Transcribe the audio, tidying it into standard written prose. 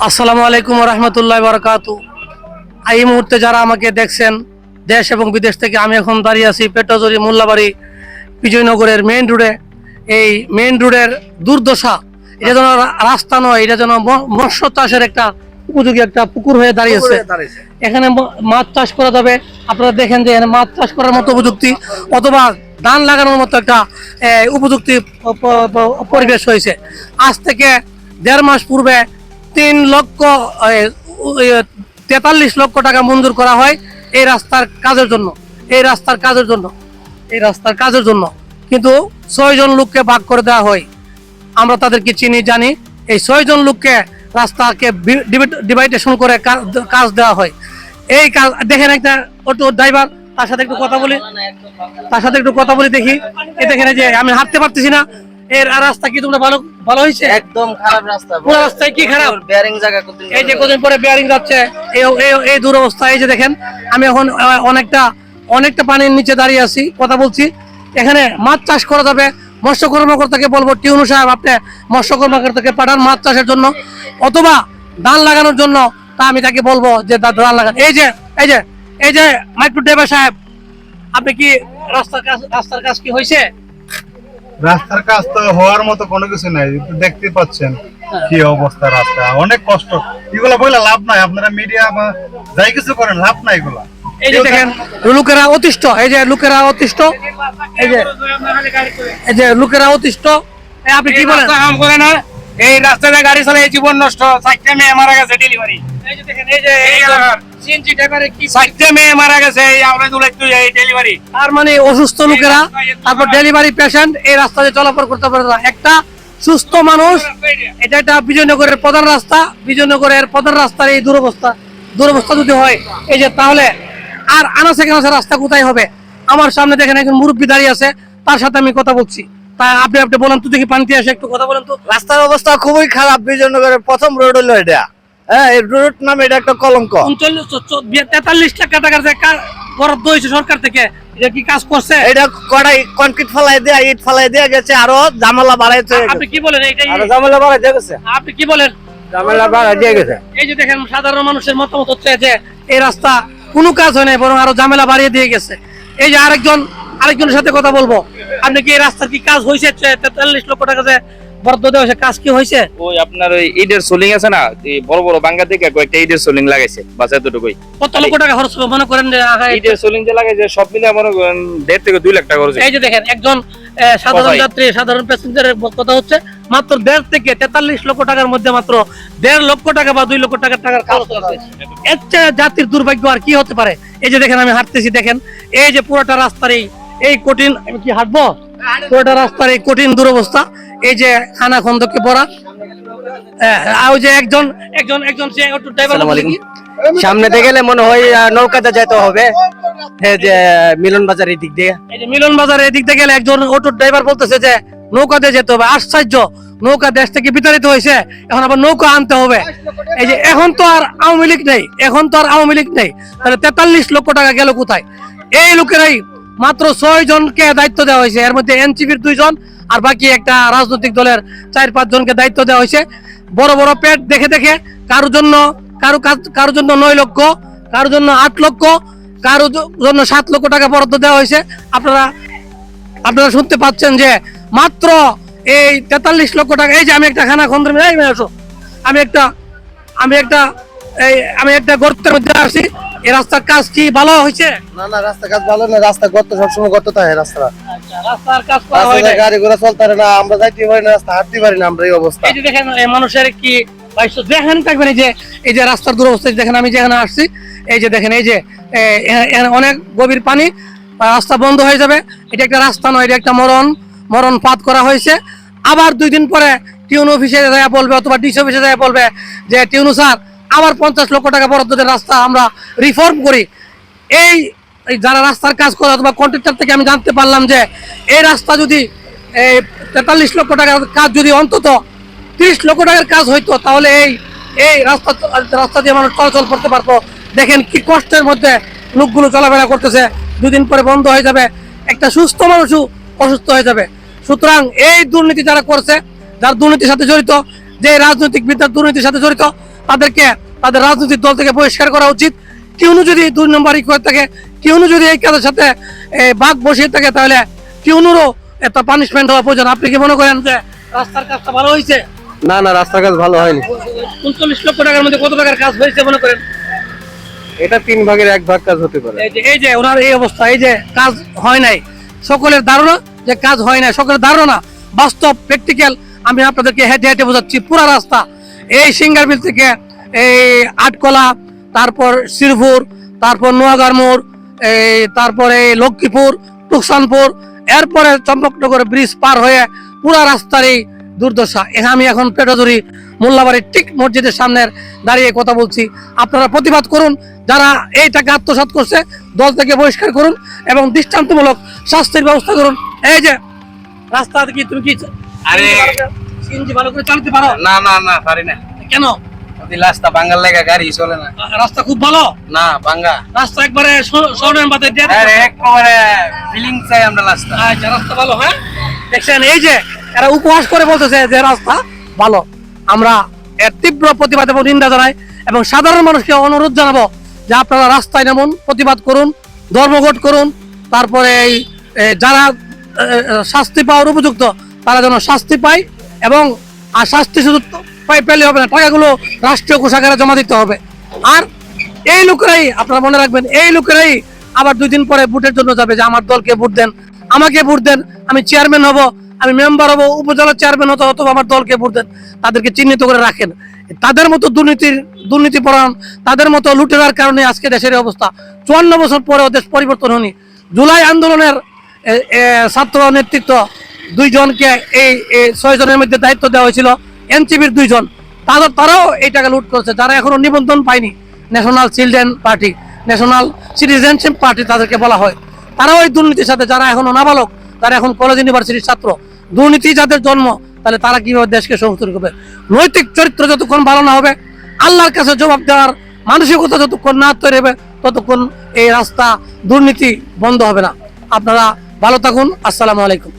আসসালামু আলাইকুম ওয়া রাহমাতুল্লাহি ওয়া বারাকাতুহু। এই মুহূর্তে যারা আমাকে দেখছেন দেশ এবং বিদেশ থেকে, আমি এখন দাঁড়িয়ে আছি পেট্রোজরি মোল্লাবাড়ি বিজয়নগরের মেইন রোডে। এই মেইন রোডের দুর্দশা, এটা যেন রাস্তা নয়, এটা যেন মৎস্য চাষের একটা উপযোগী একটা পুকুর হয়ে দাঁড়িয়েছে। এখানে মাছ চাষ করা যাবে। আপনারা দেখেন যে এখানে মাছ চাষ করার মতো উপযুক্তি অথবা ধান লাগানোর মতো একটা উপযুক্তি পরিবেশ হয়েছে। আজ থেকে 1.5 মাস পূর্বে 43 লক্ষ টাকা মঞ্জুর করা হয় এই রাস্তার কাজের জন্য। কিন্তু 6 জন লোককে ভাগ করে দেওয়া হয়। আমরা তাদেরকে চিনি জানি। এই 6 জন লোককে রাস্তাকে ডিভাইডেশন করে কাজ দেওয়া হয়। এই কাজ দেখেন, একটা অটো ড্রাইভার, তার সাথে একটু কথা বলি দেখি। এই দেখেন যে আমি হাঁটতে পারতেছি না। এর রাস্তা কি তোমরা ভালো হয়েছে? একদম খারাপ রাস্তা। পুরো রাস্তায় কি খারাপ? বেয়ারিং জায়গা করতে, এই যে কদিন পরে বেয়ারিং যাচ্ছে, এই দুরবস্থা। এই যে দেখেন, আমি এখন অনেকটা পানির নিচে দাঁড়িয়ে আছি, কথা বলছি। এখানে মাছ চাষ করা যাবে। মৎস্য কর্মকর্তাকে বলবো, টিউনু সাহেব আপনি মৎস্য কর্মকর্তাকে পাঠান মাছ চাষের জন্য অথবা ধান লাগানোর জন্য। তা আমি তাকে বলবো যে ধান লাগান। এই যে মাইক্রো ড্রাইভার সাহেব, আপনি কি রাস্তার কাজ কি হয়েছে? রাস্তার কাজ তো হওয়ার মতো কোনো কিছু নাই, দেখতে পাচ্ছেন কি অবস্থা। রাস্তা অনেক কষ্ট, এগুলা বলে লাভ নাই। আপনারা মিডিয়া বা যাই কিছু করেন, লাভ নাই এগুলা। এই যে দেখেন লোকেরা অতিষ্ঠ, এই যে লোকেরা অতিষ্ঠ। আপনি কি বলেন? কাম করে না, এই রাস্তাতে গাড়ি চালায় জীবন নষ্ট। 4টা মেয়ে মারা গেছে ডেলিভারি। এই যে দেখেন, এই যে সিএনজি ড্রাইভারে কি 4টা মেয়ে মারা গেছে এই আওলা দুলাই তুই এই ডেলিভারি। তার মানে অসুস্থ লোকেরা, তারপর ডেলিভারি পেশেন্ট এই রাস্তাতে চলাচল করতে পারে না। একটা সুস্থ মানুষ, এটা একটা বিজয়নগরের প্রধান রাস্তার এই দুরবস্থা যদি হয়, এই যে তাহলে আর আনাচে কানাচে রাস্তা কোথায় হবে? আমার সামনে দেখেন একজন মুরব্বী দাঁড়িয়ে আছে, তার সাথে আমি কথা বলছি। তা আপনি বলেন তো দেখি, পানিতে এসে একটু কথা বলেন তো। রাস্তার অবস্থা খুবই খারাপ। বিজয়নগরের প্রথম রোড হলো এটা। হ্যাঁ, এই রোড নামে এটা একটা কলঙ্ক। 43 লাখ টাকার যে বরাদ্দ হয়েছে সরকার থেকে, এটা কি কাজ করছে? এটা কড়াই কনক্রিট ফেলাই দেয়া, ইট ফেলাই দেয়া গেছে, আরো ঝামেলা বাড়াইছে। আপনি কি বলেন? আরো ঝামেলা বাড়াই দিয়ে গেছে। আপনি কি বলেন? ঝামেলা বাড়াই দিয়ে গেছে। এই যে দেখেন, সাধারণ মানুষের মতামত হচ্ছে যে এই রাস্তা কোনো কাজ হয় না, বরং আরো ঝামেলা বাড়িয়ে দিয়ে গেছে। এই যে আরেকজনের সাথে কথা বলবো। আপনি কি এই রাস্তার কি কাজ হয়েছে? 43 লক্ষ টাকা যে বরাদ্দ দেওয়া হয়েছে, কাজ কি হয়েছে? ওই আপনার ওই ইটের সোলিং আছে না, বড় বড় বাঙ্গা থেকে কয়েকটা ইটের সোলিং লাগাইছে, বাস এতটুকুই। কত লক্ষ টাকা খরচ হবে মনে করেন? ইটের সোলিং যে লাগাইছে সব মিলে মনে করেন 1.5 থেকে 2 লাখ টাকা খরচ। এই যে দেখেন, একজন সাধারণ যাত্রী, সাধারণ প্যাসেঞ্জারের কথা হচ্ছে মাত্র 1.5 থেকে 43 লক্ষ টাকার মধ্যে মাত্র 1.5 লক্ষ টাকা বা 2 লক্ষ টাকার খরচ আছে। এর চেয়ে জাতির দুর্ভাগ্য আর কি হতে পারে? এই যে দেখেন, আমি হাঁটতেছি, দেখেন এই যে পুরোটা রাস্তার এই কঠিন, আমি কি হাঁটবো? পুরোটা রাস্তার এই কঠিন দুরবস্থা। এই যে খানা খন্দকে পড়া। ওই যে একজন ড্রাইভার, সামনে দিয়ে গেলে মনে হয় নৌকাতে যেতে হবে। এই যে মিলন বাজারের দিক দিয়ে, এই যে মিলন বাজারের এদিক থেকে গেলে একজন অটো ড্রাইভার বলতেছে যে নৌকাতে যেতে হবে। আশ্চর্য, নৌকা দেশ থেকে বিতাড়িত হয়েছে, এখন আবার নৌকা আনতে হবে। এই যে এখন তো আর আওয়ামী লীগ নেই, তাহলে 43 লক্ষ টাকা গেল কোথায়? এই লোকেরাই মাত্র 6 জনকে দায়িত্ব দেওয়া হয়েছে। এর মধ্যে এনসিপির 2 জন আর বাকি একটা রাজনৈতিক দলের 4-5 জনকে দায়িত্ব দেওয়া হয়েছে। বড় বড় পেট দেখে কারোর জন্য 9 লক্ষ, কারোর জন্য 8 লক্ষ, কারোর জন্য 7 লক্ষ টাকা বরাদ্দ দেওয়া হয়েছে। আপনারা শুনতে পাচ্ছেন যে মাত্র এই 43 লক্ষ টাকা। এই যে আমি একটা খানা খন্দের, আমি একটা গর্তের মধ্যে আসি। এই রাস্তার কাজ কি ভালো হয়েছে? না, রাস্তার কাজ ভালো না। রাস্তা গর্ত, সবসময় গর্ত থাকে রাস্তা। রাস্তার কাজ করা হয় না, গাড়ি ঘোড়া চলতে পারে না, আমরা যাইতে পারি না, রাস্তা হাঁটতে পারি না আমরা। এই অবস্থা, এই যে দেখেন মানুষের কি দেখেন থাকবেন। এই যে রাস্তার দুরবস্থা দেখেন। আমি যেখানে আসছি, এই যে দেখেন, এই যে অনেক গভীর পানি, রাস্তা বন্ধ হয়ে যাবে। এটা একটা রাস্তা নয়, এটা একটা মরণ পাত করা হয়েছে। আবার 2 দিন পরে টিউনো অফিসে যায় বলবে অথবা ডিসি অফিসে যায় বলবে যে টিউনো স্যার আবার 50 লক্ষ টাকা বরাদ্দ দিয়ে রাস্তা আমরা রিফর্ম করি। এই যারা রাস্তার কাজ করে অথবা কন্ট্রাক্টর থেকে আমি জানতে পারলাম যে এই রাস্তা যদি 43 লক্ষ টাকার কাজ যদি অন্তত 30 লক্ষ টাকার কাজ হইতো, তাহলে এই রাস্তা দিয়ে মানুষ চলাচল করতে পারতো। দেখেন কি কষ্টের মধ্যে লোকগুলো চলাফেরা করতেছে। 2 দিন পরে বন্ধ হয়ে যাবে, একটা সুস্থ মানুষও অসুস্থ হয়ে যাবে। সুতরাং এই দুর্নীতি যারা করছে, যার দুর্নীতির সাথে জড়িত, যে রাজনৈতিক বিদ্যার দুর্নীতির সাথে জড়িত তাদেরকে তাদের রাজনৈতিক দল থেকে বহিষ্কার করা উচিত। কেউ যদি 2 নম্বরই করে থাকে, কেউ যদি এই কাজের সাথে বাঘ বসিয়ে থাকে, তাহলে কেউরও একটা পানিশমেন্ট হওয়া প্রয়োজন। আপনি কি মনে করেন যে রাস্তার কাজটা ভালো হয়েছে? না না, রাস্তার কাজ ভালো হয়নি। 39 লক্ষ টাকার মধ্যে কত টাকার কাজ হয়েছে মনে করেন? এটা 3 ভাগের 1 ভাগ কাজ হতে পারে। এই যে ওনার এই অবস্থা, এই যে কাজ হয় নাই, সকলের ধারণা যে কাজ হয় নাই, সকলের ধারণা বাস্তব প্র্যাকটিক্যাল। আমি আপনাদেরকে হেঁটে হেঁটে বোঝাচ্ছি পুরা রাস্তা, এই সিঙ্গারবিল থেকে এই আটকলা, তারপর শ্রীপুর, তারপর নোয়াগার মোড়, তারপরে লক্ষ্মীপুর, টুকসানপুর, এরপরে চম্পকনগর ব্রিজ পার হয়ে পুরা রাস্তার এই দুর্দশা। আমি এখন পেটাজুরি মোল্লাবাড়ির ঠিক মসজিদের সামনে দাঁড়িয়ে কথা বলছি। আপনারা প্রতিবাদ করুন, যারা এই টাকা আত্মসাৎ করছে দল থেকে বহিষ্কার করুন এবং দৃষ্টান্তমূলক শাস্তির ব্যবস্থা করুন। এই যে রাস্তা কি তুমি কি আরে সিএনজি ভালো করে চালাতে পারো? না না না পারি না। কেন? রাস্তা বাঙ্গাল লেগা গাড়ি চলে না। রাস্তা খুব ভালো, না বাঙ্গা রাস্তা একবারে স্বর্ণের মাথায় দিয়ে আরে একবারে ফিলিং চাই আমরা রাস্তা। আচ্ছা, রাস্তা ভালো। হ্যাঁ, দেখছেন এই যে এরা উপহাস করে বলতেছে যে রাস্তা ভালো। আমরা এর তীব্র প্রতিবাদ এবং নিন্দা জানাই এবং সাধারণ মানুষকে অনুরোধ জানাবো যে আপনারা রাস্তায় নামুন, প্রতিবাদ করুন, ধর্মঘট করুন। তারপরে এই যারা শাস্তি পাওয়ার উপযুক্ত তারা যেন শাস্তি পায়, এবং আর শাস্তি শুধু পেলে হবে না, টাকাগুলো রাষ্ট্রীয় কোষাগারে জমা দিতে হবে। আর এই লোকেরাই, আপনারা মনে রাখবেন, এই লোকেরাই আবার 2 দিন পরে ভোটের জন্য যাবে যে আমার দলকে ভোট দেন, আমাকে ভোট দেন, আমি চেয়ারম্যান হব, আমি মেম্বার হব, উপজেলা চেয়ারম্যান হতে, অথবা আমার দলকে ভোট দেন। তাদেরকে চিহ্নিত করে রাখেন। তাদের মতো দুর্নীতিপরায়ণ, তাদের মতো লুটেরার কারণে আজকে দেশের এই অবস্থা। 54 বছর পরেও দেশ পরিবর্তন হয়নি। জুলাই আন্দোলনের ছাত্র নেতৃত্ব 2 জনকে এই 6 জনের মধ্যে দায়িত্ব দেওয়া হয়েছিল, এনসিপির 2 জন, তারাও এই টাকা লুট করেছে। যারা এখনো নিবন্ধন পায়নি, national children party, national citizenship party তাদেরকে বলা হয়, তারাও এই দুর্নীতির সাথে, যারা এখনো নাবালক, তারা এখন কলেজ ইউনিভার্সিটির ছাত্র, দুর্নীতি যাদের জন্ম, তাহলে তারা কিভাবে দেশকে সংস্কার করবে? নৈতিক চরিত্র যতক্ষণ ভালো না হবে, আল্লাহর কাছে জবাব দেওয়ার মানসিকতা যতক্ষণ না তৈরি হবে, ততক্ষণ এই রাস্তা দুর্নীতি বন্ধ হবে না। আপনারা ভালো থাকুন। আসসালামু আলাইকুম।